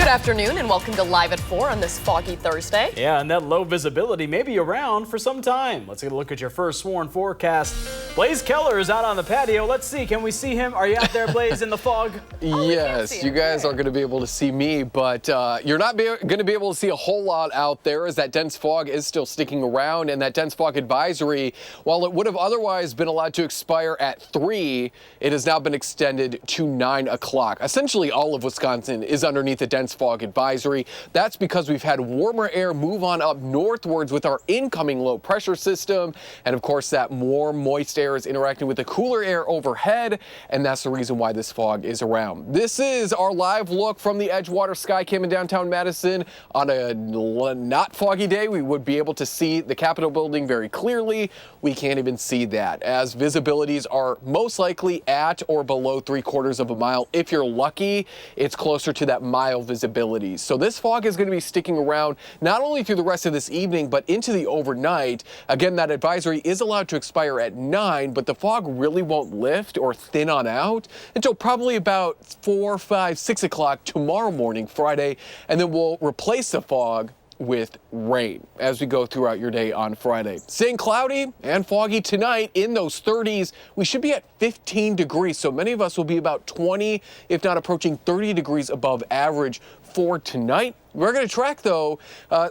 afternoon and welcome to Live at 4 on this foggy Thursday. Yeah, and that low visibility may be around for some time. Let's take a look at your first sworn forecast. Blaze Keller is out on the patio. Let's see, can we see him? Are you out there, Blaze, in the fog? Yes, you guys are going to be able to see me, but you're not going to be able to see a whole lot out there as that dense fog is still sticking around, and that dense fog advisory, while it would have otherwise been allowed to expire at 3, it has now been extended to 9 o'clock. Essentially, all of Wisconsin is underneath a dense fog advisory. That's because we've had warmer air move on up northwards with our incoming low pressure system, and of course that more moist air is interacting with the cooler air overhead, and that's the reason why this fog is around. This is our live look from the Edgewater Sky Cam in downtown Madison. On a not foggy day, we would be able to see the Capitol building very clearly. We can't even see that, as visibilities are most likely at or below 3/4 of a mile. If you're lucky, it's closer to that mile visibility. So this fog is going to be sticking around not only through the rest of this evening, but into the overnight. Again, that advisory is allowed to expire at 9, but the fog really won't lift or thin on out until probably about 4, 5, 6 o'clock tomorrow morning, Friday, and then we'll replace the fog with rain as we go throughout your day on Friday. Staying cloudy and foggy tonight in those 30s. We should be at 15 degrees, so many of us will be about 20, if not approaching 30 degrees above average for tonight. We're going to track, though,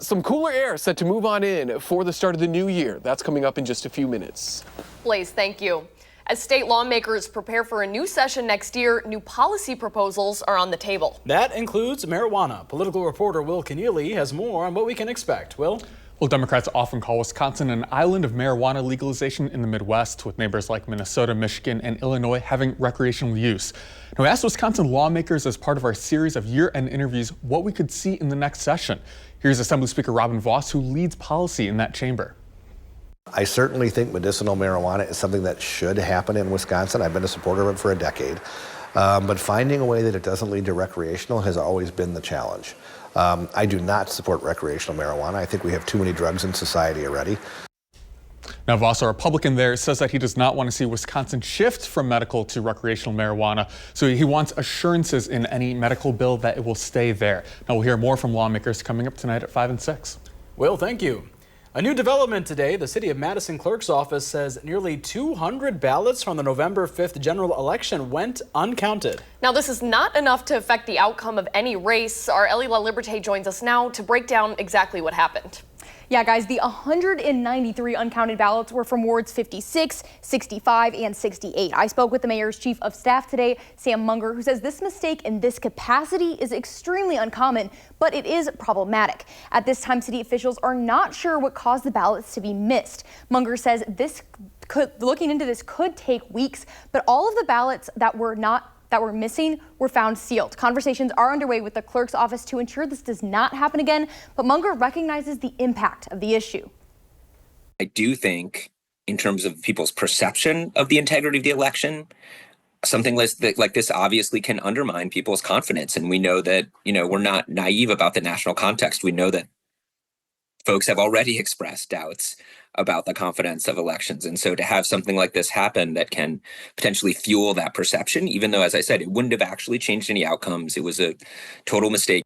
some cooler air set to move on in for the start of the new year. That's coming up in just a few minutes. Blaze, thank you. As state lawmakers prepare for a new session next year, new policy proposals are on the table. That includes marijuana. Political reporter Will Keneally has more on what we can expect. Will? Well, Democrats often call Wisconsin an island of marijuana legalization in the Midwest, with neighbors like Minnesota, Michigan, and Illinois having recreational use. Now, we asked Wisconsin lawmakers as part of our series of year-end interviews what we could see in the next session. Here's Assembly Speaker Robin Vos, who leads policy in that chamber. I certainly think medicinal marijuana is something that should happen in Wisconsin. I've been a supporter of it for a decade. But finding a way that it doesn't lead to recreational has always been the challenge. I do not support recreational marijuana. I think we have too many drugs in society already. Now, Vos, a Republican there, says that he does not want to see Wisconsin shift from medical to recreational marijuana. So he wants assurances in any medical bill that it will stay there. Now, we'll hear more from lawmakers coming up tonight at 5 and 6. Will, thank you. A new development today, the City of Madison Clerk's Office says nearly 200 ballots from the November 5th general election went uncounted. Now, this is not enough to affect the outcome of any race. Our Ellie LaLiberte joins us now to break down exactly what happened. Yeah, guys, the 193 uncounted ballots were from wards 56, 65, and 68. I spoke with the mayor's chief of staff today, Sam Munger, who says this mistake in this capacity is extremely uncommon, but it is problematic. At this time, city officials are not sure what caused the ballots to be missed. Munger says looking into this could take weeks, but all of the ballots that were missing were found sealed. Conversations are underway with the clerk's office to ensure this does not happen again, but Munger recognizes the impact of the issue. I do think, in terms of people's perception of the integrity of the election, something like this obviously can undermine people's confidence. And we know that, we're not naive about the national context. We know that folks have already expressed doubts about the confidence of elections. And so to have something like this happen that can potentially fuel that perception, even though, as I said, it wouldn't have actually changed any outcomes, it was a total mistake.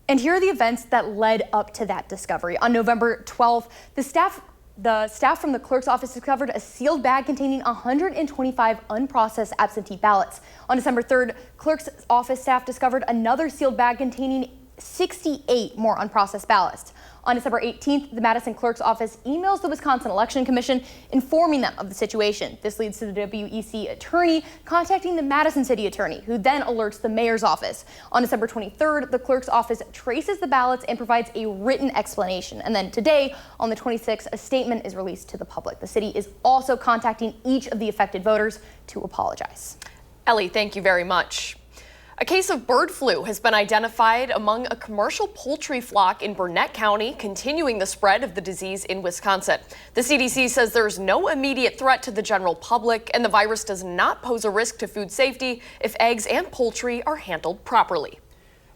And here are the events that led up to that discovery. On November 12th, the staff from the clerk's office discovered a sealed bag containing 125 unprocessed absentee ballots. On December 3rd, clerk's office staff discovered another sealed bag containing 68 more unprocessed ballots. On December 18th, the Madison Clerk's Office emails the Wisconsin Election Commission informing them of the situation. This leads to the WEC attorney contacting the Madison City Attorney, who then alerts the mayor's office. On December 23rd, the clerk's office traces the ballots and provides a written explanation. And then today, on the 26th, a statement is released to the public. The city is also contacting each of the affected voters to apologize. Ellie, thank you very much. A case of bird flu has been identified among a commercial poultry flock in Burnett County, continuing the spread of the disease in Wisconsin. The CDC says there's no immediate threat to the general public, and the virus does not pose a risk to food safety if eggs and poultry are handled properly.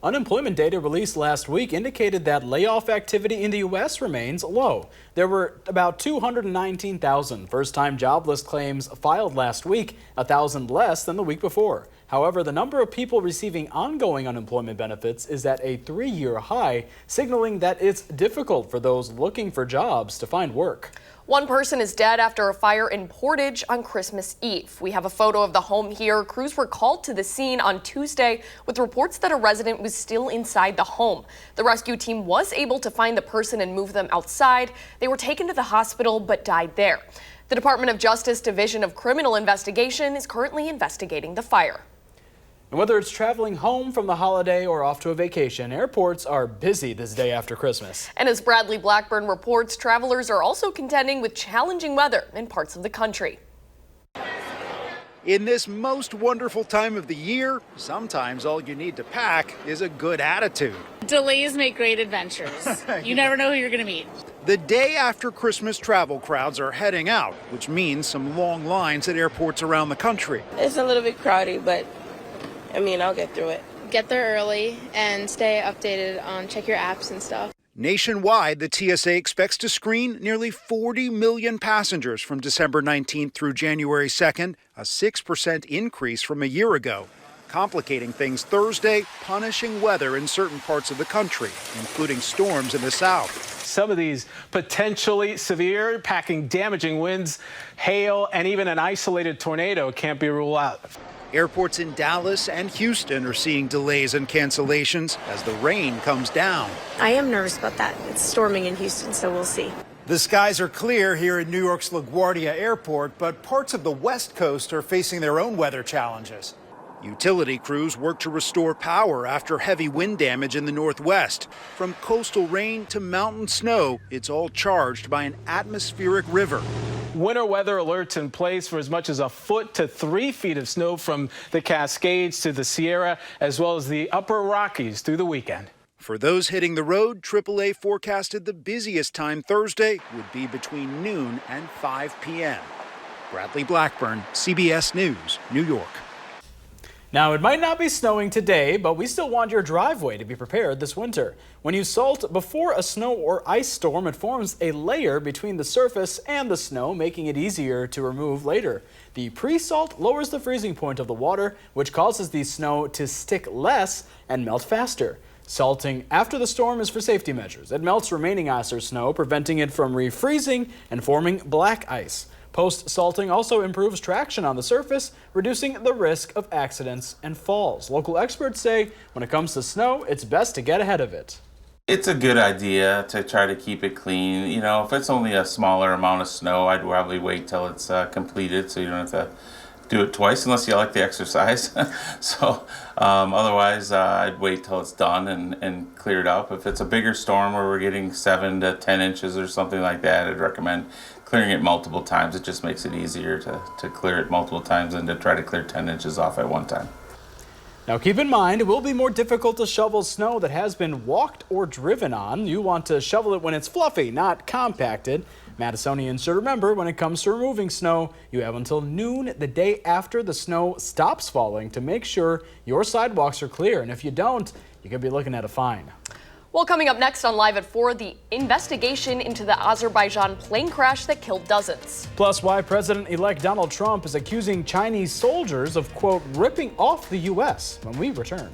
Unemployment data released last week indicated that layoff activity in the U.S. remains low. There were about 219,000 first-time jobless claims filed last week, 1,000 less than the week before. However, the number of people receiving ongoing unemployment benefits is at a 3-year high, signaling that it's difficult for those looking for jobs to find work. One person is dead after a fire in Portage on Christmas Eve. We have a photo of the home here. Crews were called to the scene on Tuesday with reports that a resident was still inside the home. The rescue team was able to find the person and move them outside. They were taken to the hospital but died there. The Department of Justice Division of Criminal Investigation is currently investigating the fire. And whether it's traveling home from the holiday or off to a vacation, airports are busy this day after Christmas. And as Bradley Blackburn reports, travelers are also contending with challenging weather in parts of the country. In this most wonderful time of the year, sometimes all you need to pack is a good attitude. Delays make great adventures. You never know who you're going to meet. The day after Christmas, travel crowds are heading out, which means some long lines at airports around the country. It's a little bit crowded, but I'll get through it. Get there early and stay updated on check your apps and stuff. Nationwide, the TSA expects to screen nearly 40 million passengers from December 19th through January 2nd, a 6% increase from a year ago. Complicating things Thursday, punishing weather in certain parts of the country, including storms in the south. Some of these potentially severe, packing damaging winds, hail, and even an isolated tornado can't be ruled out. Airports in Dallas and Houston are seeing delays and cancellations as the rain comes down. I am nervous about that. It's storming in Houston, so we'll see. The skies are clear here at New York's LaGuardia Airport, but parts of the West Coast are facing their own weather challenges. Utility crews work to restore power after heavy wind damage in the Northwest. From coastal rain to mountain snow, it's all charged by an atmospheric river. Winter weather alerts in place for as much as 1 foot to 3 feet of snow from the Cascades to the Sierra, as well as the Upper Rockies through the weekend. For those hitting the road, AAA forecasted the busiest time Thursday would be between noon and 5 p.m. Bradley Blackburn, CBS News, New York. Now, it might not be snowing today, but we still want your driveway to be prepared this winter. When you salt before a snow or ice storm, it forms a layer between the surface and the snow, making it easier to remove later. The pre-salt lowers the freezing point of the water, which causes the snow to stick less and melt faster. Salting after the storm is for safety measures. It melts remaining ice or snow, preventing it from refreezing and forming black ice. Post-salting also improves traction on the surface, reducing the risk of accidents and falls. Local experts say when it comes to snow, it's best to get ahead of it. It's a good idea to try to keep it clean. You know, if it's only a smaller amount of snow, I'd probably wait till it's completed so you don't have to do it twice unless you like the exercise. So otherwise, I'd wait till it's done and cleared up. If it's a bigger storm where we're getting 7 to 10 inches or something like that, I'd recommend clearing it multiple times. It just makes it easier to clear it multiple times than to try to clear 10 inches off at one time. Now keep in mind, it will be more difficult to shovel snow that has been walked or driven on. You want to shovel it when it's fluffy, not compacted. Madisonians should remember, when it comes to removing snow, you have until noon the day after the snow stops falling to make sure your sidewalks are clear. And if you don't, you could be looking at a fine. Well, coming up next on Live at 4, the investigation into the Azerbaijan plane crash that killed dozens. Plus, why President-elect Donald Trump is accusing Chinese soldiers of, quote, ripping off the U.S. when we return.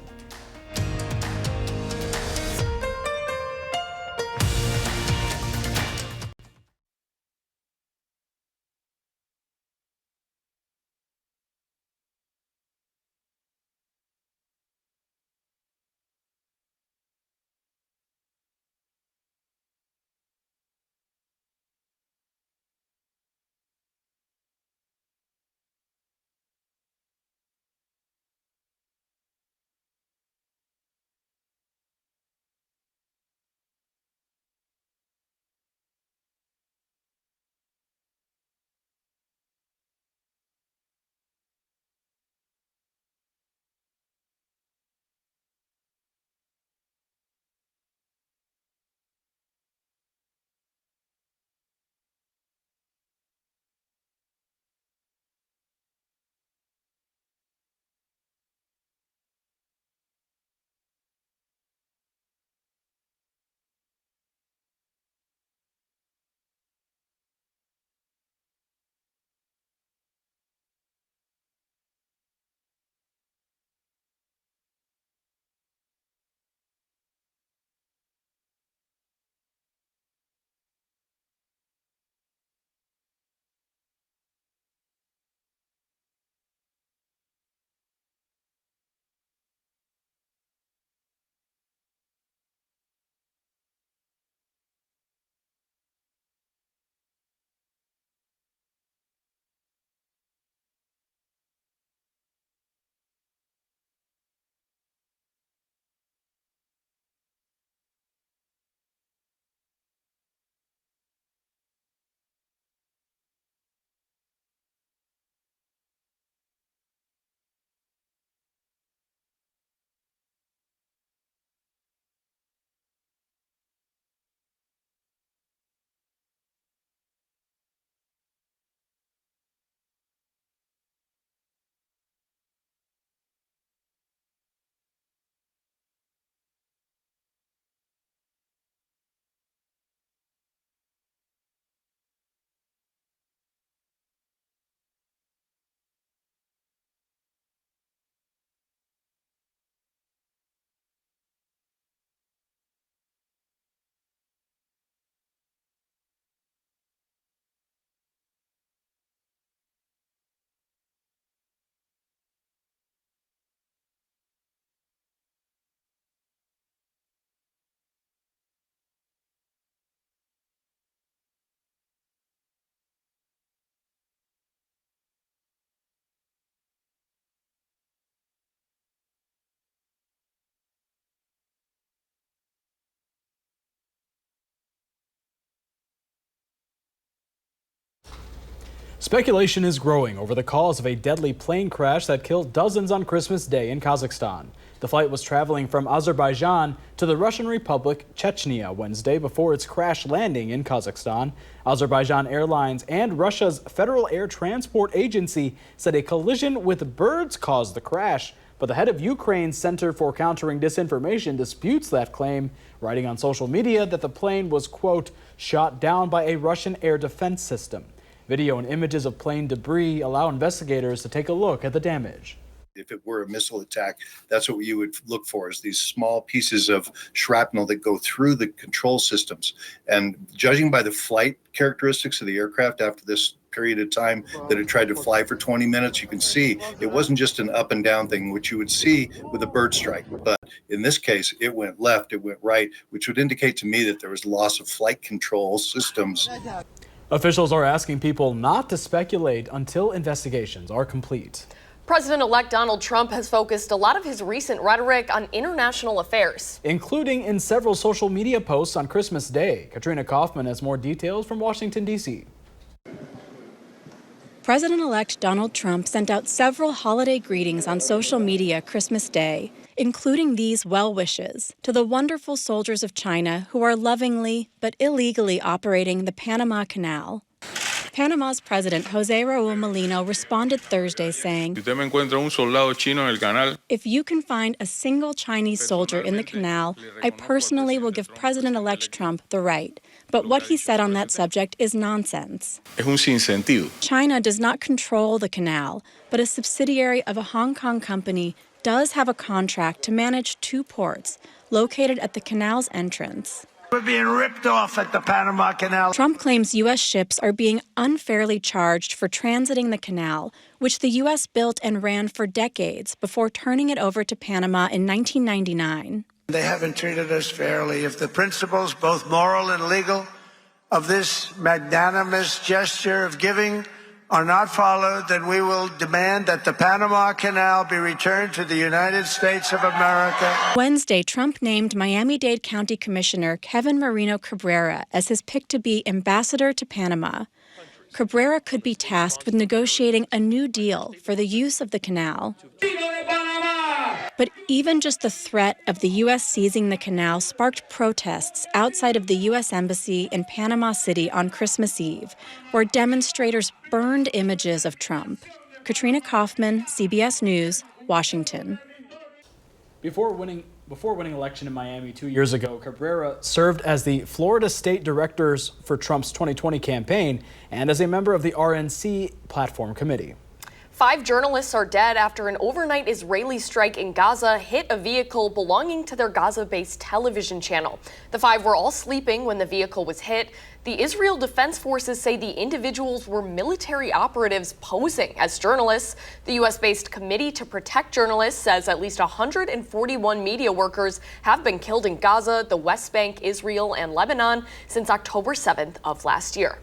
Speculation is growing over the cause of a deadly plane crash that killed dozens on Christmas Day in Kazakhstan. The flight was traveling from Azerbaijan to the Russian Republic Chechnya Wednesday before its crash landing in Kazakhstan. Azerbaijan Airlines and Russia's Federal Air Transport Agency said a collision with birds caused the crash, but the head of Ukraine's Center for Countering Disinformation disputes that claim, writing on social media that the plane was, quote, shot down by a Russian air defense system. Video and images of plane debris allow investigators to take a look at the damage. If it were a missile attack, that's what you would look for, is these small pieces of shrapnel that go through the control systems. And judging by the flight characteristics of the aircraft after this period of time that it tried to fly for 20 minutes, you can see it wasn't just an up and down thing, which you would see with a bird strike. But in this case, it went left, it went right, which would indicate to me that there was loss of flight control systems. Officials are asking people not to speculate until investigations are complete. President-elect Donald Trump has focused a lot of his recent rhetoric on international affairs, including in several social media posts on Christmas Day. Katrina Kaufman has more details from Washington, D.C. President-elect Donald Trump sent out several holiday greetings on social media Christmas Day, including these well wishes to the wonderful soldiers of China who are lovingly but illegally operating the Panama Canal. Panama's President Jose Raul Molino responded Thursday saying, "If you can find a single Chinese soldier in the canal, I personally will give President-elect Trump the right. But what he said on that subject is nonsense." China does not control the canal, but a subsidiary of a Hong Kong company does have a contract to manage 2 ports located at the canal's entrance. We're being ripped off at the Panama Canal. Trump claims U.S. ships are being unfairly charged for transiting the canal, which the U.S. built and ran for decades before turning it over to Panama in 1999. They haven't treated us fairly. If the principles, both moral and legal, of this magnanimous gesture of giving are not followed, then we will demand that the Panama Canal be returned to the United States of America. Wednesday, Trump named Miami-Dade County Commissioner Kevin Marino Cabrera as his pick to be ambassador to Panama. Cabrera could be tasked with negotiating a new deal for the use of the canal. But even just the threat of the U.S. seizing the canal sparked protests outside of the U.S. Embassy in Panama City on Christmas Eve, where demonstrators burned images of Trump. Katrina Kaufman, CBS News, Washington. Before winning election in Miami 2 years ago, Cabrera served as the Florida State Directors for Trump's 2020 campaign and as a member of the RNC Platform Committee. 5 journalists are dead after an overnight Israeli strike in Gaza hit a vehicle belonging to their Gaza-based television channel. The 5 were all sleeping when the vehicle was hit. The Israel Defense Forces say the individuals were military operatives posing as journalists. The U.S.-based Committee to Protect Journalists says at least 141 media workers have been killed in Gaza, the West Bank, Israel, and Lebanon since October 7th of last year.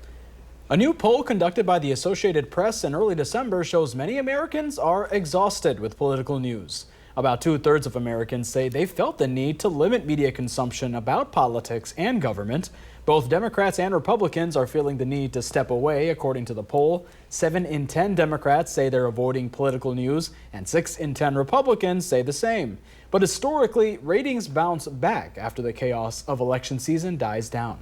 A new poll conducted by the Associated Press in early December shows many Americans are exhausted with political news. About 2/3 of Americans say they felt the need to limit media consumption about politics and government. Both Democrats and Republicans are feeling the need to step away, according to the poll. 7 in 10 Democrats say they're avoiding political news, and 6 in 10 Republicans say the same. But historically, ratings bounce back after the chaos of election season dies down.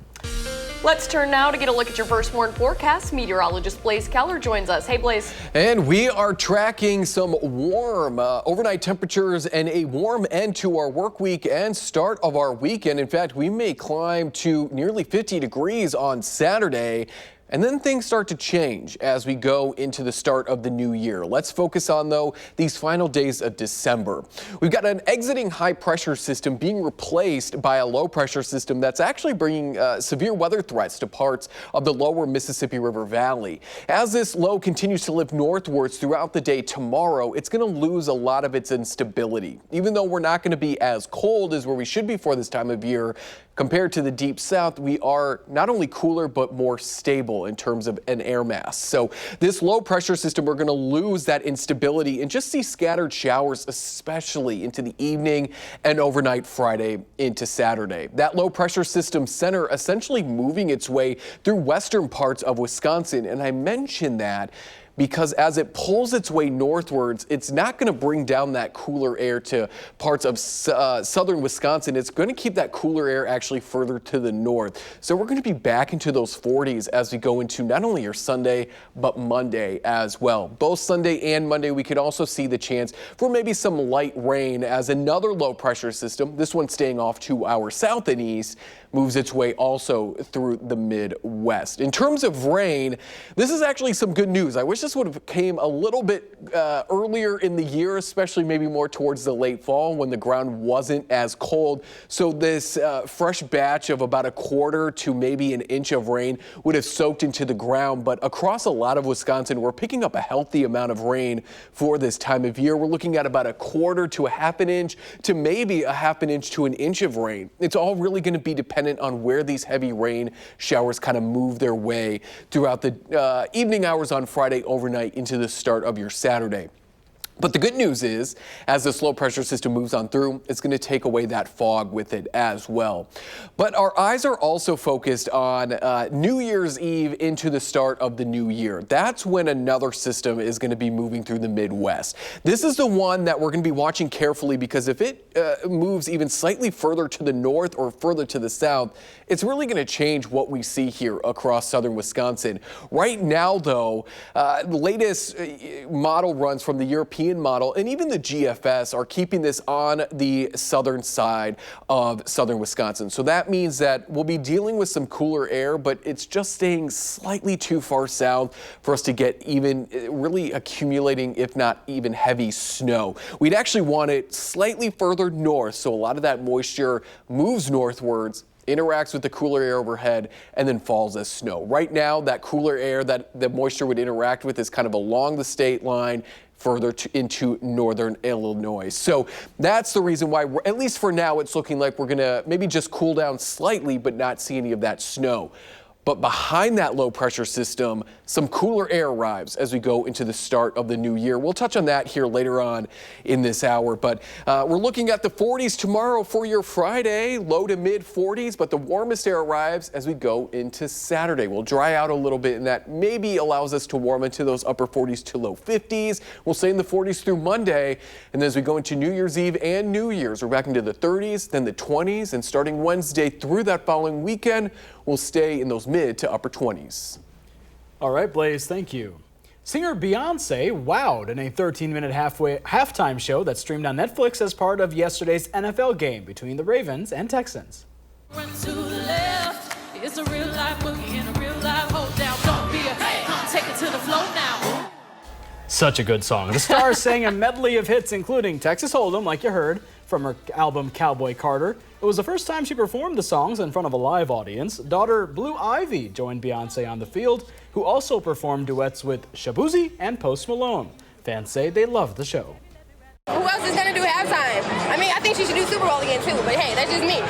Let's turn now to get a look at your first morning forecast. Meteorologist Blaise Keller joins us. Hey, Blaise. And we are tracking some warm overnight temperatures and a warm end to our work week and start of our weekend. In fact, we may climb to nearly 50 degrees on Saturday. And then things start to change as we go into the start of the new year. Let's focus on, though, these final days of December. We've got an exiting high pressure system being replaced by a low pressure system that's actually bringing severe weather threats to parts of the lower Mississippi River Valley. As this low continues to lift northwards throughout the day tomorrow, it's going to lose a lot of its instability. Even though we're not going to be as cold as where we should be for this time of year, Compared to the deep south, we are not only cooler, but more stable in terms of an air mass. So this low pressure system, we're going to lose that instability and just see scattered showers, especially into the evening and overnight Friday into Saturday. That low pressure system center essentially moving its way through western parts of Wisconsin. And I mention that because as it pulls its way northwards, it's not going to bring down that cooler air to parts of southern Wisconsin. It's going to keep that cooler air actually further to the north. So we're going to be back into those 40s as we go into not only your Sunday, but Monday as well. Both Sunday and Monday, we could also see the chance for maybe some light rain as another low pressure system, this one staying off to our south and east, moves its way also through the Midwest. In terms of rain, this is actually some good news. I wish this would have came a little bit earlier in the year, especially maybe more towards the late fall when the ground wasn't as cold. So this fresh batch of about a quarter to maybe an inch of rain would have soaked into the ground. But across a lot of Wisconsin, we're picking up a healthy amount of rain for this time of year. We're looking at about a quarter to a half an inch to maybe a half an inch to an inch of rain. It's all really going to be dependent on where these heavy rain showers kind of move their way throughout the evening hours on Friday overnight into the start of your Saturday. But the good news is, as this low pressure system moves on through, it's going to take away that fog with it as well. But our eyes are also focused on New Year's Eve into the start of the new year. That's when another system is going to be moving through the Midwest. This is the one that we're going to be watching carefully because if it moves even slightly further to the north or further to the south, it's really going to change what we see here across southern Wisconsin. Right now, though, the latest model runs from the European model and even the GFS are keeping this on the southern side of southern Wisconsin. So that means that we'll be dealing with some cooler air, but it's just staying slightly too far south for us to get even really accumulating, if not even heavy snow. We'd actually want it slightly further north, so a lot of that moisture moves northwards, interacts with the cooler air overhead, and then falls as snow. Right now, that cooler air that the moisture would interact with is kind of along the state line, further into northern Illinois. So that's the reason why, at least for now, it's looking like we're going to maybe just cool down slightly, but not see any of that snow. But behind that low pressure system, some cooler air arrives as we go into the start of the new year. We'll touch on that here later on in this hour. But we're looking at the 40s tomorrow for your Friday, low to mid 40s. But the warmest air arrives as we go into Saturday. We'll dry out a little bit, and that maybe allows us to warm into those upper 40s to low 50s. We'll stay in the 40s through Monday. And then as we go into New Year's Eve and New Year's, we're back into the 30s, then the 20s. And starting Wednesday through that following weekend, we'll stay in those mid to upper 20s. All right, Blaze, thank you. Singer Beyonce wowed in a 13-minute halftime show that streamed on Netflix as part of yesterday's NFL game between the Ravens and Texans. Run to the left. It's a real life boogie and a real life hold down. Don't be a come take it to the floor now. Such a good song. The stars sang a medley of hits, including Texas Hold'em, like you heard, from her album Cowboy Carter. It was the first time she performed the songs in front of a live audience. Daughter Blue Ivy joined Beyonce on the field, who also performed duets with Shaboozey and Post Malone. Fans say they loved the show. Who else is going to do halftime? I mean, I think she should do Super Bowl again, too, but hey, that's just me.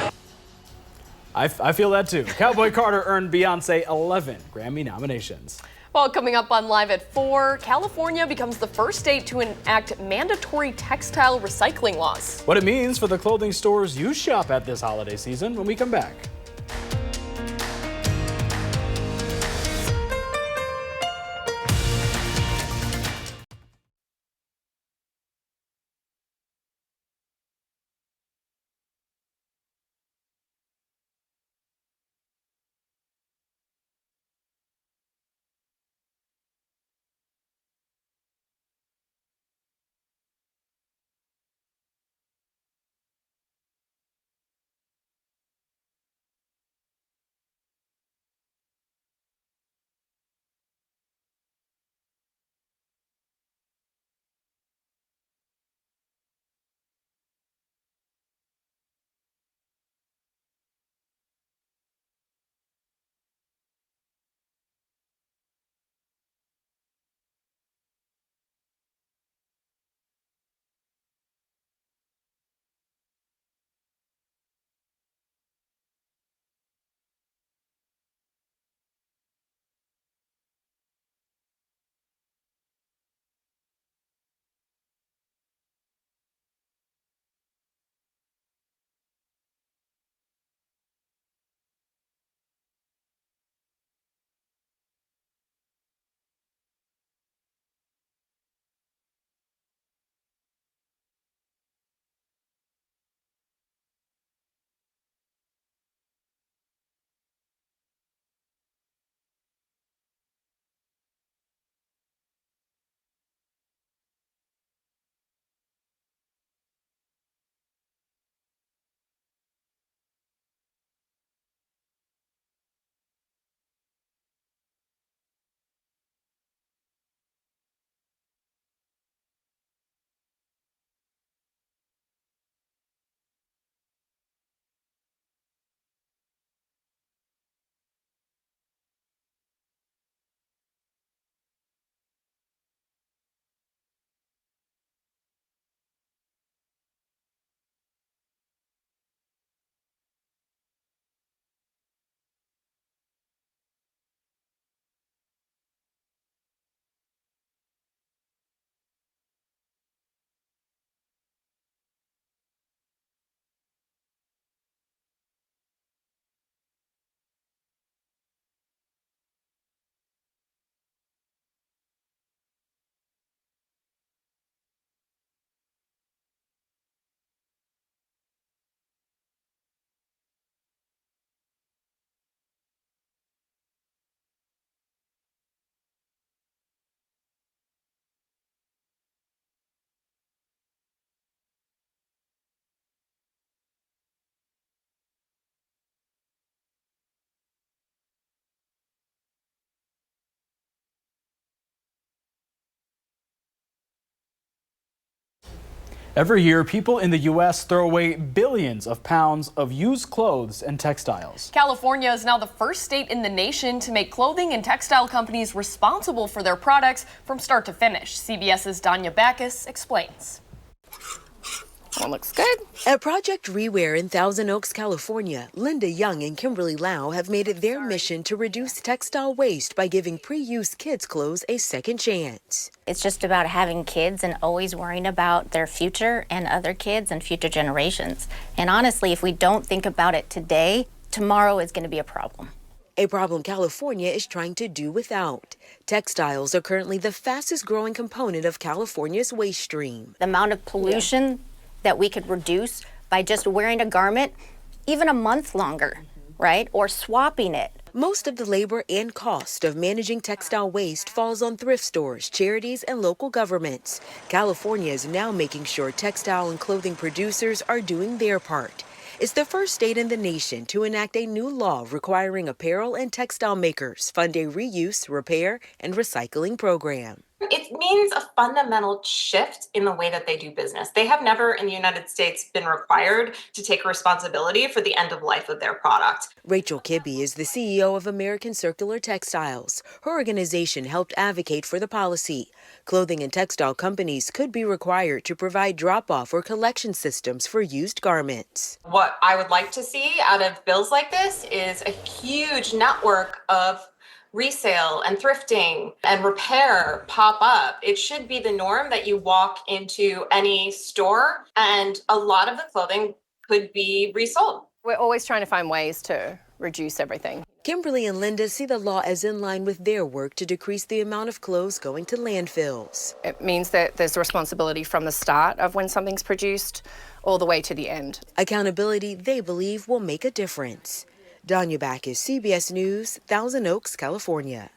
I feel that, too. Cowboy Carter earned Beyonce 11 Grammy nominations. Well, coming up on Live at 4, California becomes the first state to enact mandatory textile recycling laws. What it means for the clothing stores you shop at this holiday season when we come back. Every year, people in the U.S. throw away billions of pounds of used clothes and textiles. California is now the first state in the nation to make clothing and textile companies responsible for their products from start to finish. CBS's Danya Backus explains. One looks good. At Project Rewear in Thousand Oaks, California, Linda Young and Kimberly Lau have made it their mission to reduce textile waste by giving pre-used kids' clothes a second chance. It's just about having kids and always worrying about their future and other kids and future generations. And honestly, if we don't think about it today, tomorrow is going to be a problem. A problem California is trying to do without. Textiles are currently the fastest growing component of California's waste stream. The amount of pollution that we could reduce by just wearing a garment even a month longer, right? Or swapping it. Most of the labor and cost of managing textile waste falls on thrift stores, charities, and local governments. California is now making sure textile and clothing producers are doing their part. It's the first state in the nation to enact a new law requiring apparel and textile makers fund a reuse, repair, and recycling program. It means a fundamental shift in the way that they do business. They have never in the United States been required to take responsibility for the end of life of their product. Rachel Kibbe is the CEO of American Circular Textiles. Her organization helped advocate for the policy. Clothing and textile companies could be required to provide drop-off or collection systems for used garments. What I would like to see out of bills like this is a huge network of resale and thrifting and repair pop up. It should be the norm that you walk into any store and a lot of the clothing could be resold. We're always trying to find ways to reduce everything. Kimberly and Linda see the law as in line with their work to decrease the amount of clothes going to landfills. It means that there's responsibility from the start of when something's produced all the way to the end. Accountability they believe will make a difference. Danya Backus, CBS News, Thousand Oaks, California.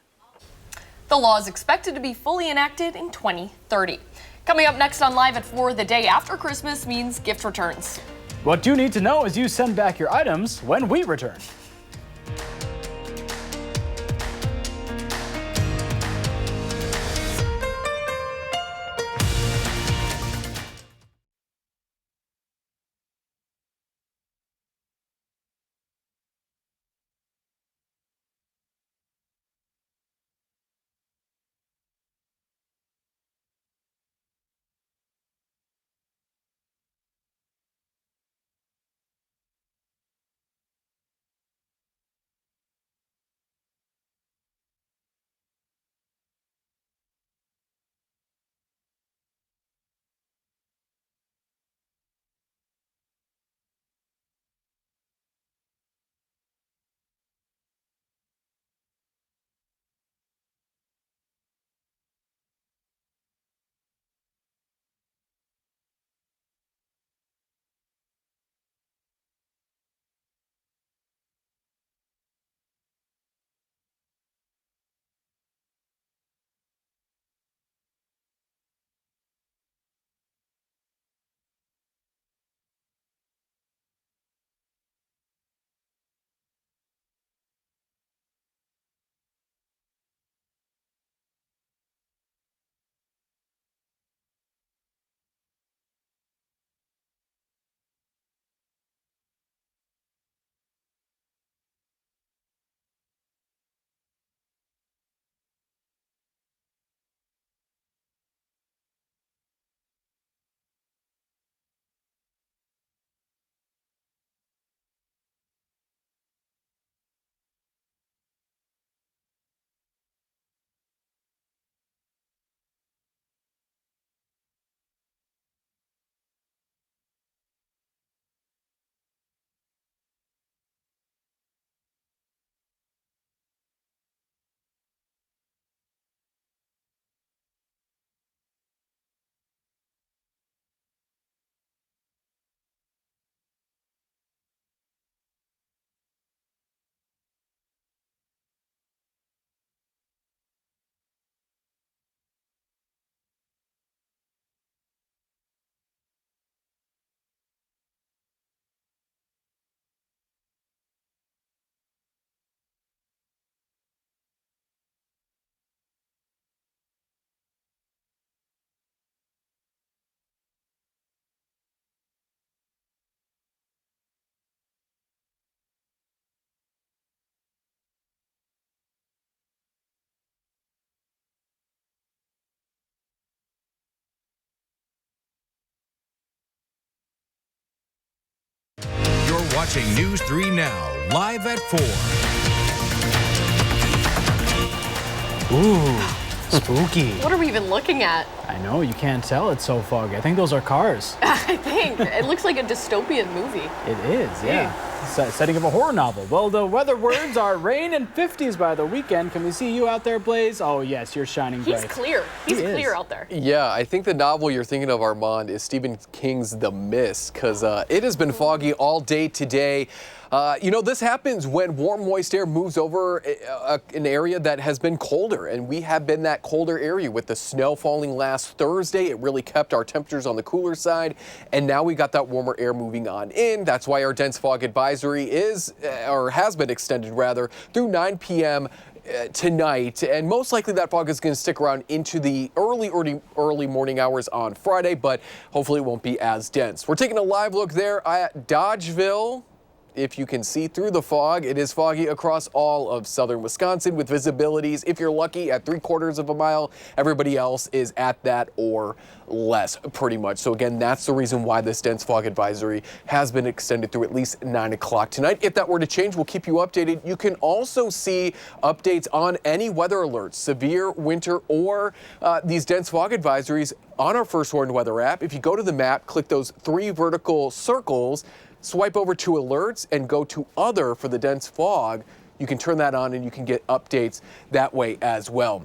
The law is expected to be fully enacted in 2030. Coming up next on Live at 4, the day after Christmas means gift returns. What you need to know as you send back your items when we return. watching News 3 Now, live at 4. Ooh, spooky. What are we even looking at? I know, you can't tell. It's so foggy. I think those are cars. I think. It looks like a dystopian movie. It is, yeah. Setting of a horror novel. Well, the weather words are rain and 50s by the weekend. Can we see you out there, Blaze? Oh, yes, you're shining bright. He's clear. He's clear out there. Yeah, I think the novel you're thinking of, Armand, is Stephen King's The Mist, because it has been foggy all day today. You know, this happens when warm, moist air moves over an area that has been colder, and we have been that colder area with the snow falling last Thursday. It really kept our temperatures on the cooler side, and now we got that warmer air moving on in. That's why our dense fog advisory is, or has been extended rather, through 9 p.m. Tonight, and most likely that fog is going to stick around into the early morning hours on Friday, but hopefully it won't be as dense. We're taking a live look there at Dodgeville. If you can see through the fog, it is foggy across all of southern Wisconsin with visibilities, if you're lucky, at 3/4 of a mile. Everybody else is at that or less, pretty much. So again, that's the reason why this dense fog advisory has been extended through at least 9 o'clock tonight. If that were to change, we'll keep you updated. You can also see updates on any weather alerts, severe winter or these dense fog advisories on our First Warned Weather app. If you go to the map, click those 3 vertical circles, swipe over to alerts and go to other for the dense fog. You can turn that on and you can get updates that way as well.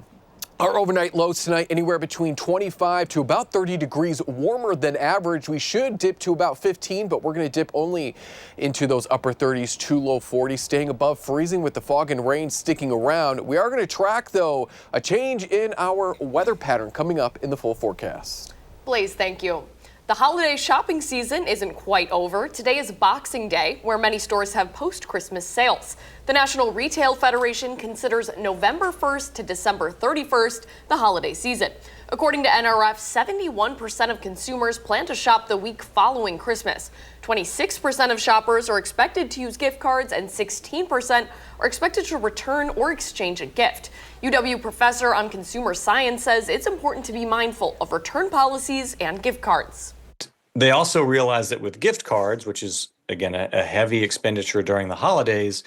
Our overnight lows tonight anywhere between 25 to about 30 degrees warmer than average. We should dip to about 15, but we're going to dip only into those upper 30s to low 40s, staying above freezing with the fog and rain sticking around. We are going to track, though, a change in our weather pattern coming up in the full forecast. Blaze, thank you. The holiday shopping season isn't quite over. Today is Boxing Day, where many stores have post-Christmas sales. The National Retail Federation considers November 1st to December 31st the holiday season. According to NRF, 71% of consumers plan to shop the week following Christmas. 26% of shoppers are expected to use gift cards, and 16% are expected to return or exchange a gift. UW professor on consumer science says it's important to be mindful of return policies and gift cards. They also realize that with gift cards, which is, again, a heavy expenditure during the holidays,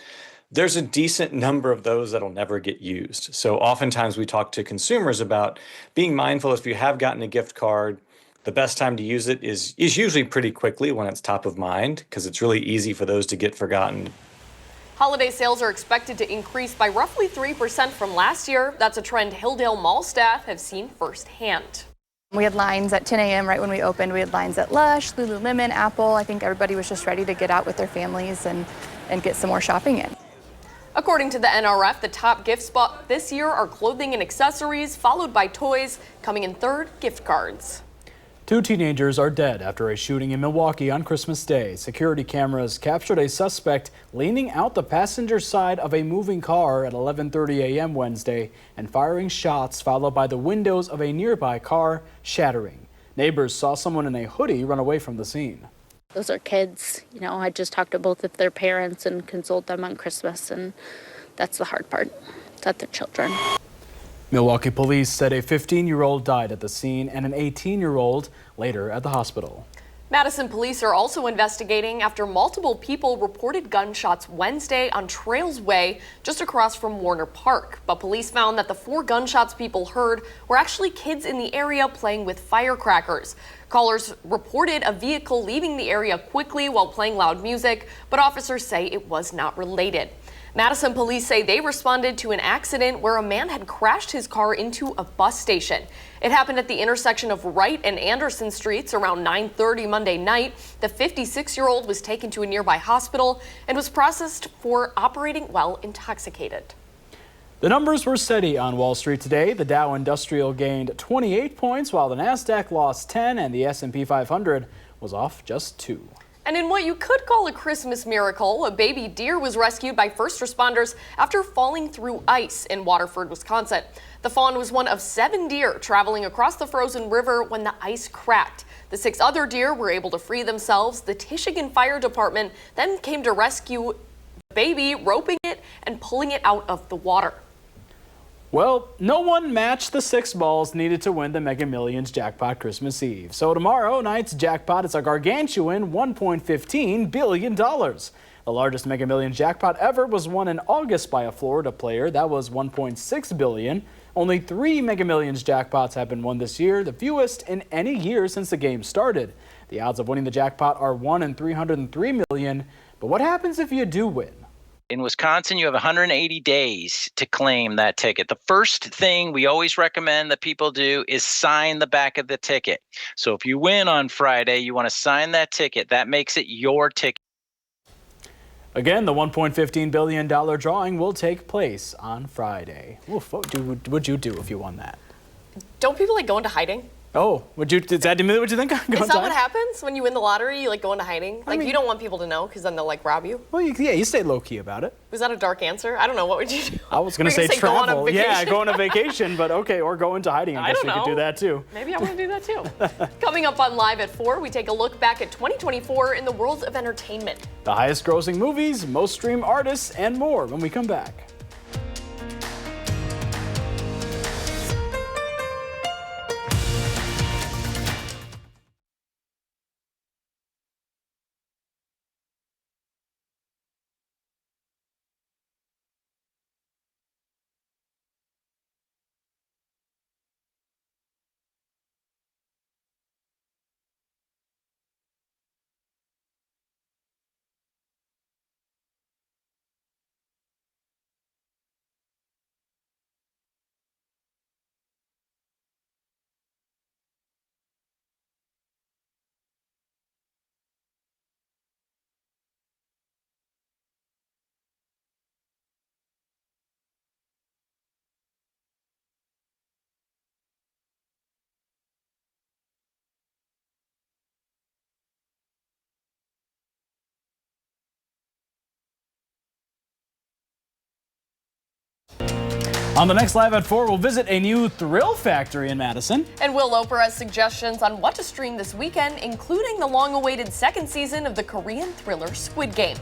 there's a decent number of those that'll never get used. So oftentimes we talk to consumers about being mindful if you have gotten a gift card, the best time to use it is usually pretty quickly when it's top of mind, because it's really easy for those to get forgotten. Holiday sales are expected to increase by roughly 3% from last year. That's a trend Hilldale Mall staff have seen firsthand. We had lines at 10 a.m. right when we opened. We had lines at Lush, Lululemon, Apple. I think everybody was just ready to get out with their families and get some more shopping in. According to the NRF, the top gift spot this year are clothing and accessories, followed by toys. Coming in third, gift cards. 2 teenagers are dead after a shooting in Milwaukee on Christmas Day. Security cameras captured a suspect leaning out the passenger side of a moving car at 11:30 a.m. Wednesday and firing shots, followed by the windows of a nearby car shattering. Neighbors saw someone in a hoodie run away from the scene. Those are kids. You know, I just talked to both of their parents and consoled them on Christmas, and that's the hard part, that they're children. Milwaukee police said a 15-year-old died at the scene and an 18-year-old later at the hospital. Madison police are also investigating after multiple people reported gunshots Wednesday on Trails Way just across from Warner Park. But police found that the 4 gunshots people heard were actually kids in the area playing with firecrackers. Callers reported a vehicle leaving the area quickly while playing loud music, but officers say it was not related. Madison police say they responded to an accident where a man had crashed his car into a bus station. It happened at the intersection of Wright and Anderson Streets around 9:30 Monday night. The 56-year-old was taken to a nearby hospital and was processed for operating while intoxicated. The numbers were steady on Wall Street today. The Dow Industrial gained 28 points, while the Nasdaq lost 10 and the S&P 500 was off just 2. And in what you could call a Christmas miracle, a baby deer was rescued by first responders after falling through ice in Waterford, Wisconsin. The fawn was one of 7 deer traveling across the frozen river when the ice cracked. The 6 other deer were able to free themselves. The Tishigan Fire Department then came to rescue the baby, roping it and pulling it out of the water. Well, no one matched the 6 balls needed to win the Mega Millions jackpot Christmas Eve. So tomorrow night's jackpot is a gargantuan $1.15 billion. The largest Mega Millions jackpot ever was won in August by a Florida player. That was $1.6 billion. Only 3 Mega Millions jackpots have been won this year, the fewest in any year since the game started. The odds of winning the jackpot are 1 in 303 million. But what happens if you do win? In Wisconsin, you have 180 days to claim that ticket. The first thing we always recommend that people do is sign the back of the ticket. So if you win on Friday, you want to sign that ticket. That makes it your ticket. Again, the $1.15 billion drawing will take place on Friday. Oof, what would you do if you won that? Don't people like go into hiding? Oh, is that what you think? Is that what happens when you win the lottery? You like go into hiding? Like you don't want people to know because then they'll like rob you? Well, yeah, you stay low key about it. Was that a dark answer? I don't know. What would you do? I was going to say travel. Yeah, go on a vacation, but okay, or go into hiding. I guess you could do that too. Maybe I want to do that too. Coming up on Live at 4, we take a look back at 2024 in the world of entertainment. The highest grossing movies, most streamed artists, and more when we come back. On the next Live at 4, we'll visit a new thrill factory in Madison. And Will Loper has suggestions on what to stream this weekend, including the long-awaited second season of the Korean thriller Squid Game.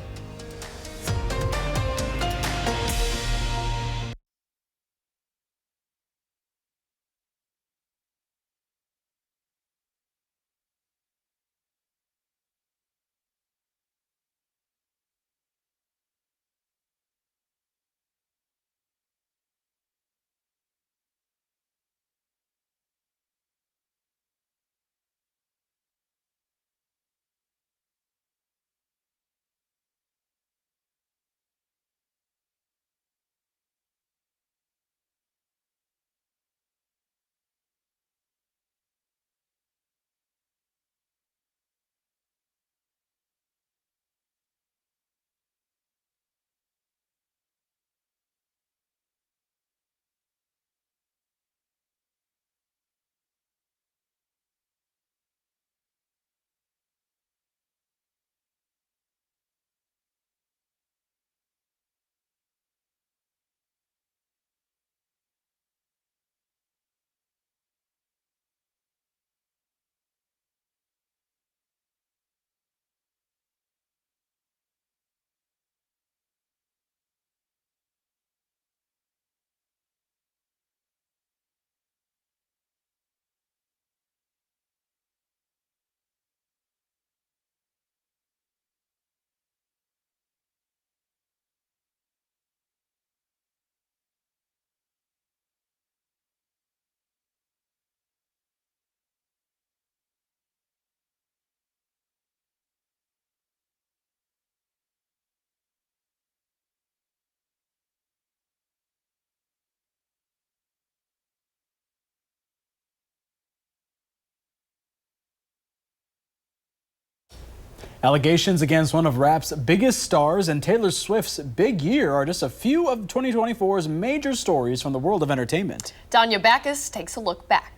Allegations against one of rap's biggest stars and Taylor Swift's big year are just a few of 2024's major stories from the world of entertainment. Danya Backus takes a look back.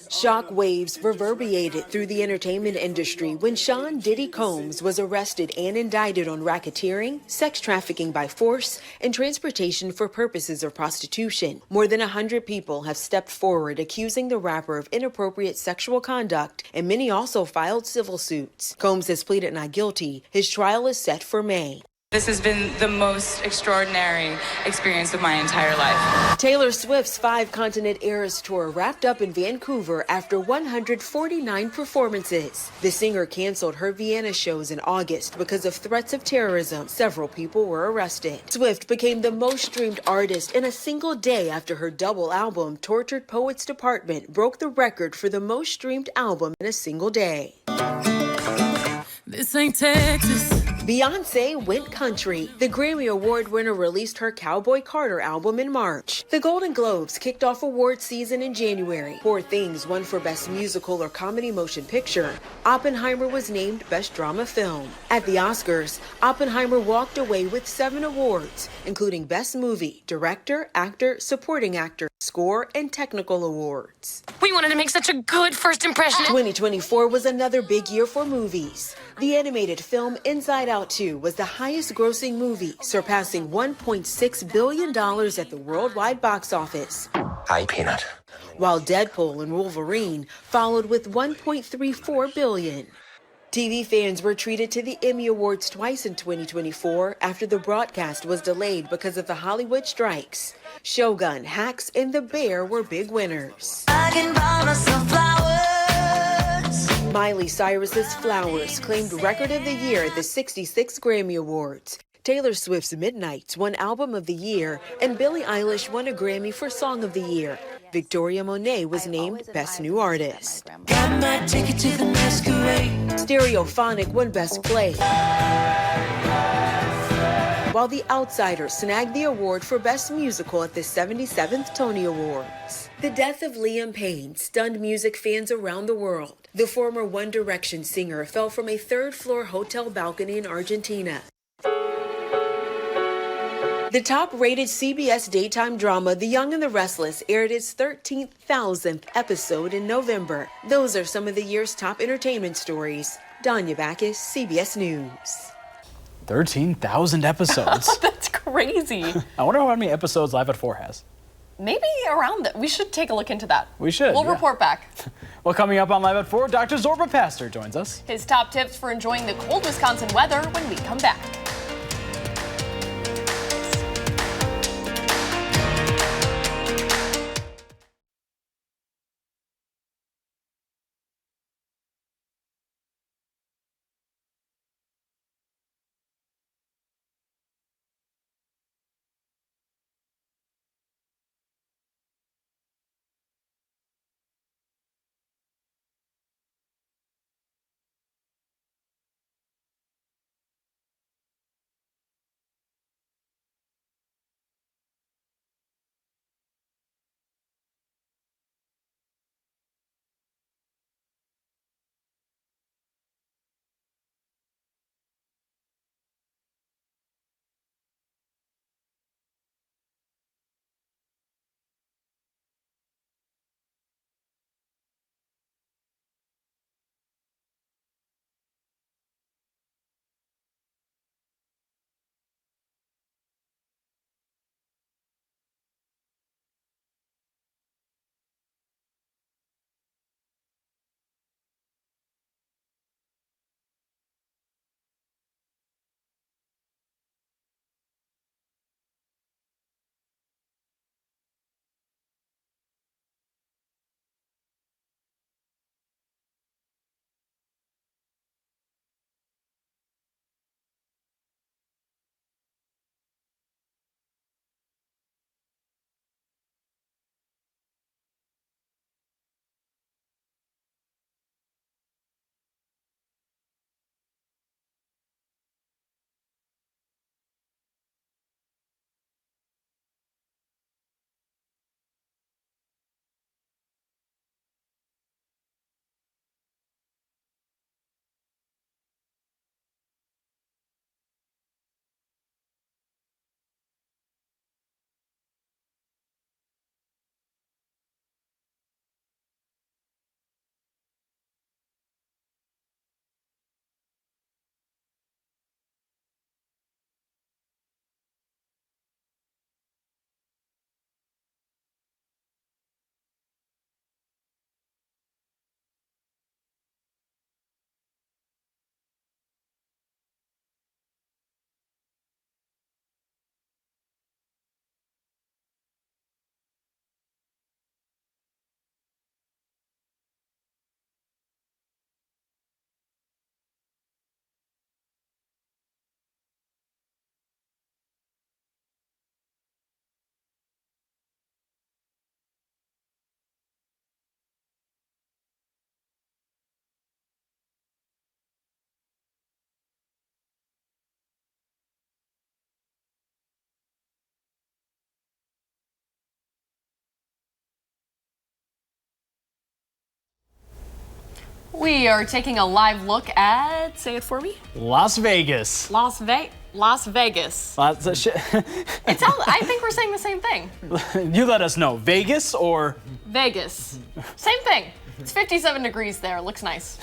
Shock waves reverberated through the entertainment industry when Sean Diddy Combs was arrested and indicted on racketeering, sex trafficking by force, and transportation for purposes of prostitution. More than 100 people have stepped forward accusing the rapper of inappropriate sexual conduct, and many also filed civil suits. Combs has pleaded not guilty. His trial is set for May. This has been the most extraordinary experience of my entire life. Taylor Swift's 5-continent Eras tour wrapped up in Vancouver after 149 performances. The singer canceled her Vienna shows in August because of threats of terrorism. Several people were arrested. Swift became the most streamed artist in a single day after her double album, Tortured Poets Department, broke the record for the most streamed album in a single day. This ain't Texas. Beyoncé went country. The Grammy Award winner released her Cowboy Carter album in March. The Golden Globes kicked off award season in January. Poor Things won for Best Musical or Comedy Motion Picture. Oppenheimer was named Best Drama Film. At the Oscars, Oppenheimer walked away with 7 awards, including Best Movie, Director, Actor, Supporting Actor, Score, and Technical Awards. We wanted to make such a good first impression. 2024 was another big year for movies. The animated film Inside Out 2 was the highest-grossing movie, surpassing $1.6 billion at the worldwide box office. Hi, Peanut. While Deadpool and Wolverine followed with $1.34 billion. TV fans were treated to the Emmy Awards twice in 2024 after the broadcast was delayed because of the Hollywood strikes. Shogun, Hacks, and The Bear were big winners. I can buy myself flowers. Miley Cyrus's Flowers claimed Record of the Year at the 66 Grammy Awards. Taylor Swift's Midnights won Album of the Year, and Billie Eilish won a Grammy for Song of the Year. Victoria Monet was named Best New Artist. Got my ticket to the masquerade. Stereophonic won Best Play, while The Outsiders snagged the award for Best Musical at the 77th Tony Awards. The death of Liam Payne stunned music fans around the world. The former One Direction singer fell from a third-floor hotel balcony in Argentina. The top-rated CBS daytime drama The Young and the Restless aired its 13,000th episode in November. Those are some of the year's top entertainment stories. Danya Backus, CBS News. 13,000 episodes. That's crazy. I wonder how many episodes Live at 4 has. Maybe around that. We should take a look into that. We should. We'll report back. Well, coming up on Live at 4, Dr. Zorba Pastor joins us. His top tips for enjoying the cold Wisconsin weather when we come back. We are taking a live look at, say it for me, Las Vegas. Las Vegas. Lots of shit. I think we're saying the same thing. You let us know. Vegas or? Vegas. Same thing. It's 57 degrees there. Looks nice.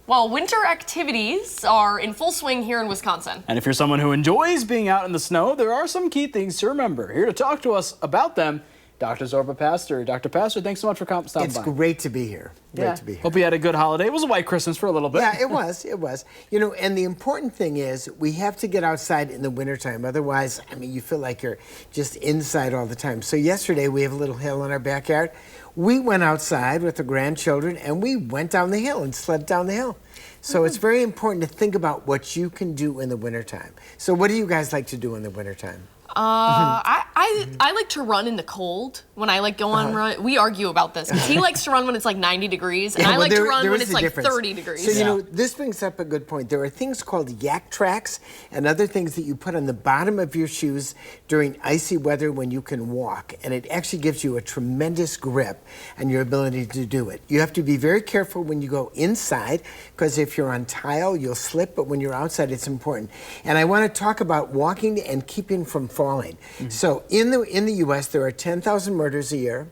Well, winter activities are in full swing here in Wisconsin. And if you're someone who enjoys being out in the snow, there are some key things to remember. Here to talk to us about them, Dr. Zorba Pastor. Dr. Pastor, thanks so much for stopping by. It's great to be here. Great to be here. Hope you had a good holiday. It was a white Christmas for a little bit. Yeah, it was. It was. You know, and the important thing is we have to get outside in the wintertime. Otherwise, I mean, you feel like you're just inside all the time. So yesterday, we have a little hill in our backyard. We went outside with the grandchildren, and we went down the hill and slid down the hill. So it's very important to think about what you can do in the wintertime. So what do you guys like to do in the wintertime? I like to run in the cold when I go on run. We argue about this because he likes to run when it's like 90 degrees, and I like to run when it's like 30 degrees. So, you know, this brings up a good point. There are things called yak tracks and other things that you put on the bottom of your shoes during icy weather when you can walk, and it actually gives you a tremendous grip and your ability to do it. You have to be very careful when you go inside because if you're on tile, you'll slip, but when you're outside, it's important. And I want to talk about walking and keeping from falling. So in the U.S., there are 10,000 murders a year,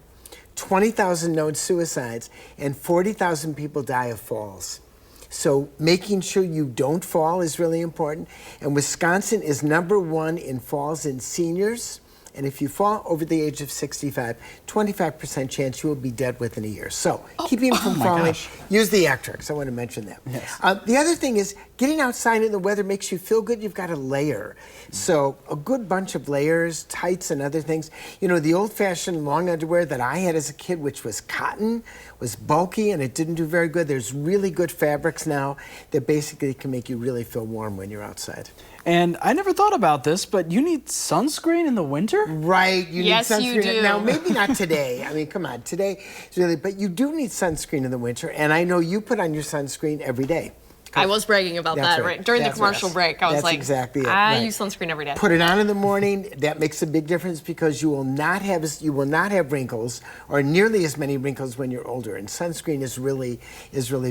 20,000 known suicides, and 40,000 people die of falls. So making sure you don't fall is really important. And Wisconsin is #1 in falls in seniors. And if you fall over the age of 65, 25% chance you will be dead within a year. So keeping from falling, use the yak tracks. I want to mention that. Yes. The other thing is getting outside in the weather makes you feel good. You've got a layer. So a good bunch of layers, tights and other things. You know, the old-fashioned long underwear that I had as a kid, which was cotton, was bulky and it didn't do very good. There's really good fabrics now that basically can make you really feel warm when you're outside. And I never thought about this, but you need sunscreen in the winter? Right, you need sunscreen. You do. Now, maybe not today. I mean, come on, today is really, but you do need sunscreen in the winter, and I know you put on your sunscreen every day. I was bragging about that right during the commercial break. I was like, exactly it. I use sunscreen every day. Put it on in the morning. That makes a big difference because you will not have wrinkles or nearly as many wrinkles when you're older. And sunscreen is really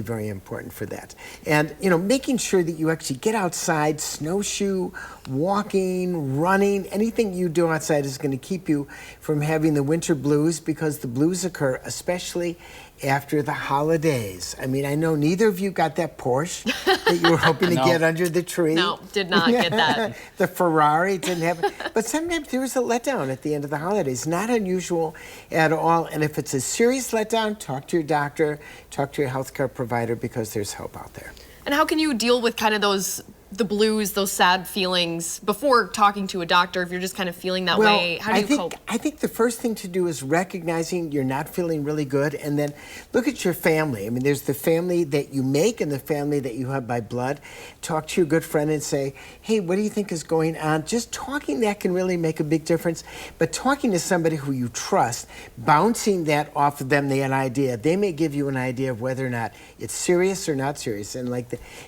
very important for that. And you know, making sure that you actually get outside, snowshoe, walking, running, anything you do outside is going to keep you from having the winter blues because the blues occur especially after the holidays. I mean, I know neither of you got that Porsche that you were hoping to get under the tree. No, did not get that. The Ferrari didn't have it. But sometimes there is a letdown at the end of the holidays. Not unusual at all. And if it's a serious letdown, talk to your doctor, talk to your healthcare provider because there's help out there. And how can you deal with kind of the blues, those sad feelings before talking to a doctor if you're just kind of feeling that way? How do you cope? I think the first thing to do is recognizing you're not feeling really good and then look at your family. I mean, there's the family that you make and the family that you have by blood. Talk to your good friend and say, hey, what do you think is going on? Just talking that can really make a big difference. But talking to somebody who you trust, bouncing that off of them, an idea, they may give you an idea of whether or not it's serious or not serious. And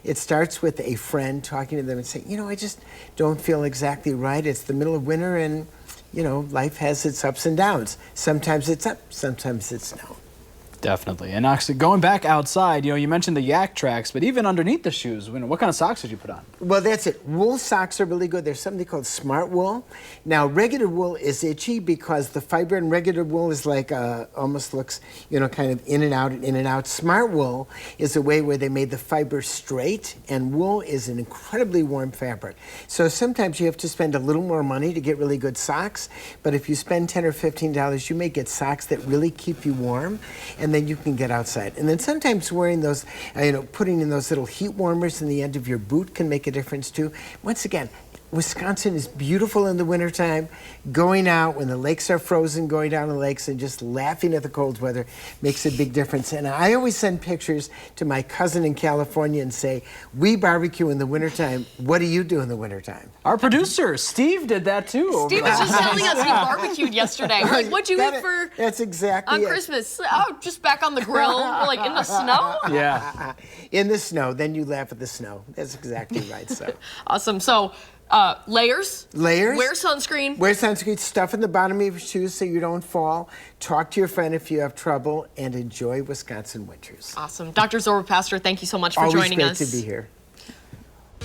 it starts with a friend talking to them and saying, you know, I just don't feel exactly right. It's the middle of winter and, you know, life has its ups and downs. Sometimes it's up, sometimes it's down. Definitely. And actually, going back outside, you know, you mentioned the yak tracks, but even underneath the shoes, what kind of socks did you put on? Well, that's it. Wool socks are really good. There's something called smart wool. Now, regular wool is itchy because the fiber in regular wool is like, almost looks, you know, kind of in and out and in and out. Smart wool is a way where they made the fiber straight, and wool is an incredibly warm fabric. So sometimes you have to spend a little more money to get really good socks, but if you spend $10 or $15, you may get socks that really keep you warm, and then you can get outside. And then sometimes wearing those, putting in those little heat warmers in the end of your boot can make a difference too. Once again, Wisconsin is beautiful in the wintertime. Going out when the lakes are frozen, going down the lakes and just laughing at the cold weather makes a big difference. And I always send pictures to my cousin in California and say, we barbecue in the wintertime. What do you do in the wintertime? Our producer, Steve, did that too. Steve was just telling us he barbecued yesterday. We're like, what'd you eat for That's exactly on Christmas? Oh, just back on the grill. We're like, in the snow? Yeah. In the snow. Then you laugh at the snow. That's exactly right. So awesome. So Layers. Layers. Wear sunscreen. Wear sunscreen. Stuff in the bottom of your shoes so you don't fall. Talk to your friend if you have trouble, and enjoy Wisconsin winters. Awesome. Dr. Zorba Pastor, thank you so much for Always joining great us. to be here.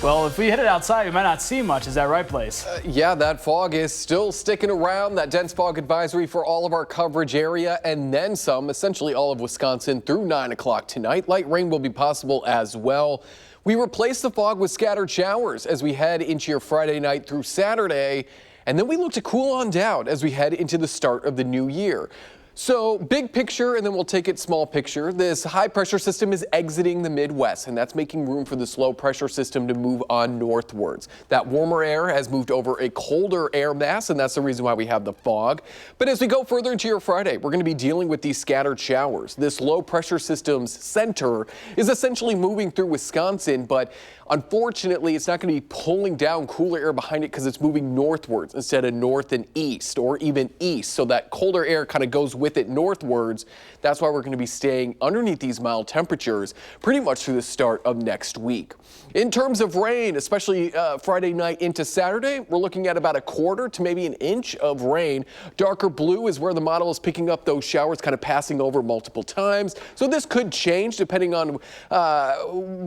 Well, if we headed outside, we might not see much. Is that right, Blaze? Yeah, that fog is still sticking around. That dense fog advisory for all of our coverage area and then some, essentially all of Wisconsin through 9 o'clock tonight. Light rain will be possible as well. We replace the fog with scattered showers as we head into your Friday night through Saturday. And then we look to cool on down as we head into the start of the new year. So big picture, and then we'll take it small picture. This high pressure system is exiting the Midwest, and that's making room for this low pressure system to move on northwards. That warmer air has moved over a colder air mass, and that's the reason why we have the fog. But as we go further into your Friday, we're going to be dealing with these scattered showers. This low pressure system's center is essentially moving through Wisconsin, but unfortunately, it's not going to be pulling down cooler air behind it because it's moving northwards instead of north and east or even east. So that colder air kind of goes with it northwards. That's why we're going to be staying underneath these mild temperatures pretty much through the start of next week. In terms of rain, especially Friday night into Saturday, we're looking at about a quarter to maybe an inch of rain. Darker blue is where the model is picking up those showers, kind of passing over multiple times. So this could change depending on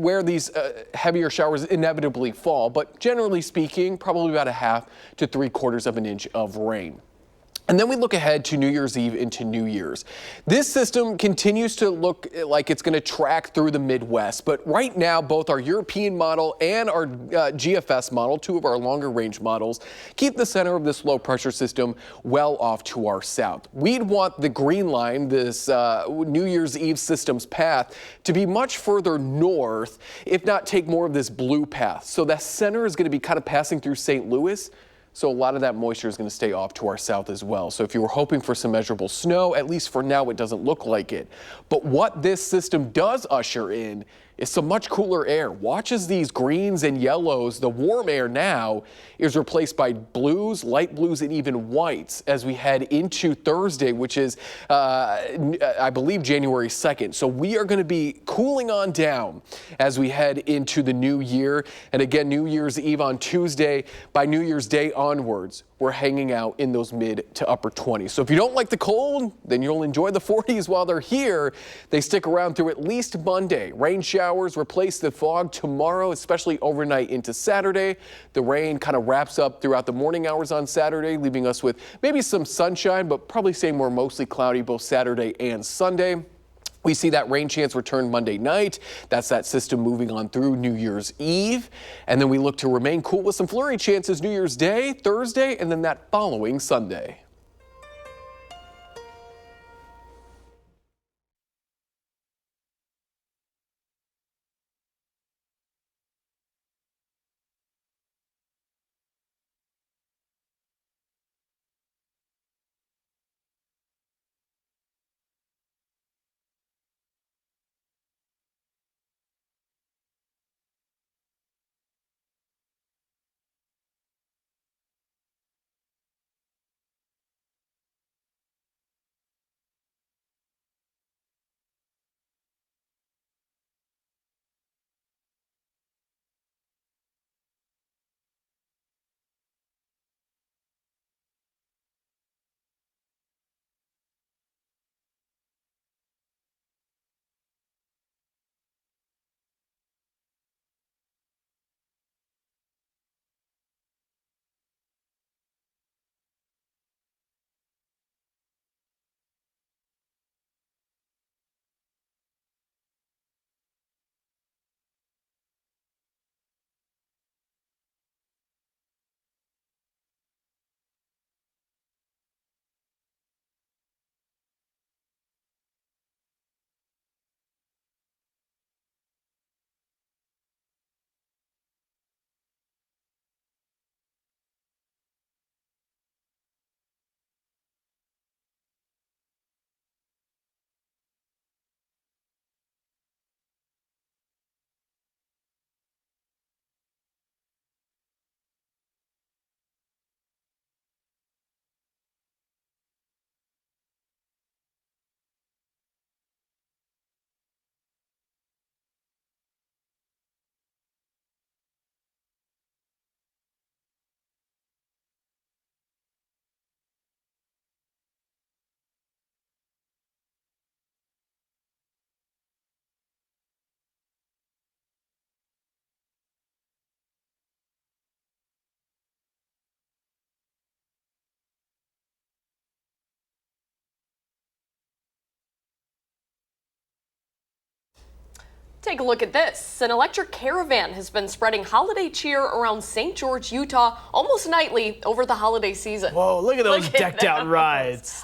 where these heavier showers inevitably fall. But generally speaking, probably about a half to 3/4 of an inch of rain. And then we look ahead to New Year's Eve into New Year's. This system continues to look like it's going to track through the Midwest, but right now both our European model and our GFS model, two of our longer range models, keep the center of this low pressure system well off to our south. We'd want the green line, this New Year's Eve system's path, to be much further north, if not take more of this blue path. So the center is going to be kind of passing through St. Louis. So a lot of that moisture is going to stay off to our south as well. So if you were hoping for some measurable snow, at least for now, it doesn't look like it. But what this system does usher in is some much cooler air. Watch as these greens and yellows, the warm air now, is replaced by blues, light blues, and even whites as we head into Thursday, which is, I believe, January 2nd. So we are going to be cooling on down as we head into the new year. And again, New Year's Eve on Tuesday. By New Year's Day onwards, we're hanging out in those mid to upper 20s. So if you don't like the cold, then you'll enjoy the 40s while they're here. They stick around through at least Monday. Rain showers replace the fog tomorrow, especially overnight into Saturday. The rain kind of wraps up throughout the morning hours on Saturday, leaving us with maybe some sunshine, but probably staying more mostly cloudy both Saturday and Sunday. We see that rain chance return Monday night. That's that system moving on through New Year's Eve. And then we look to remain cool with some flurry chances New Year's Day, Thursday, and then that following Sunday. take a look at this. An electric caravan has been spreading holiday cheer around St. George, Utah, almost nightly over the holiday season. Whoa, look at those decked out rides.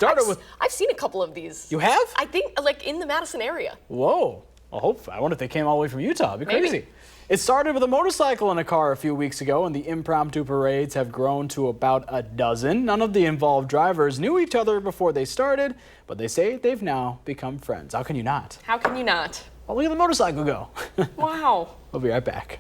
I've seen a couple of these. You have? I think, like, in the Madison area. Whoa. I wonder if they came all the way from Utah. It'd be crazy. It started with a motorcycle and a car a few weeks ago, and the impromptu parades have grown to about a dozen. None of the involved drivers knew each other before they started, but they say they've now become friends. How can you not? How can you not? Well, look at the motorcycle go. Wow. We'll be right back.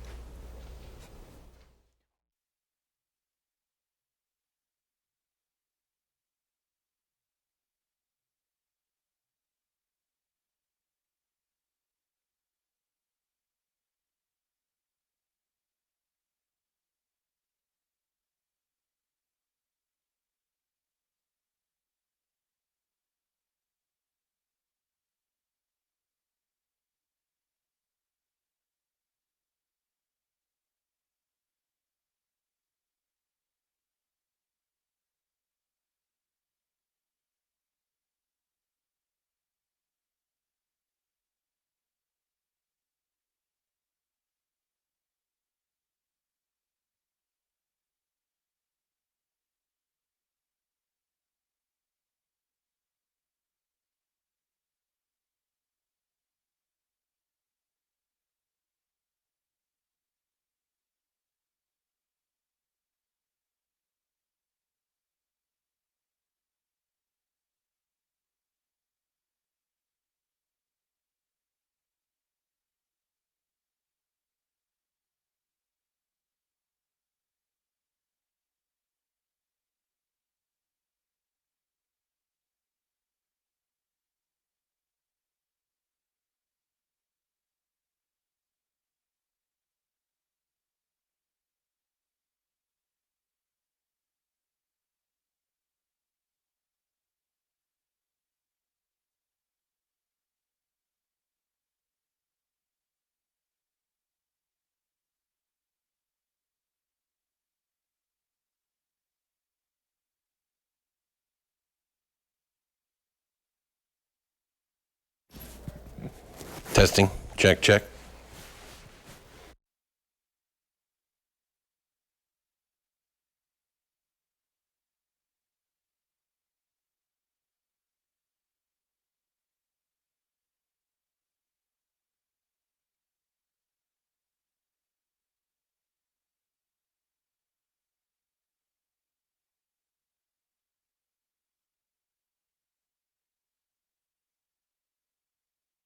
Testing. Check, check.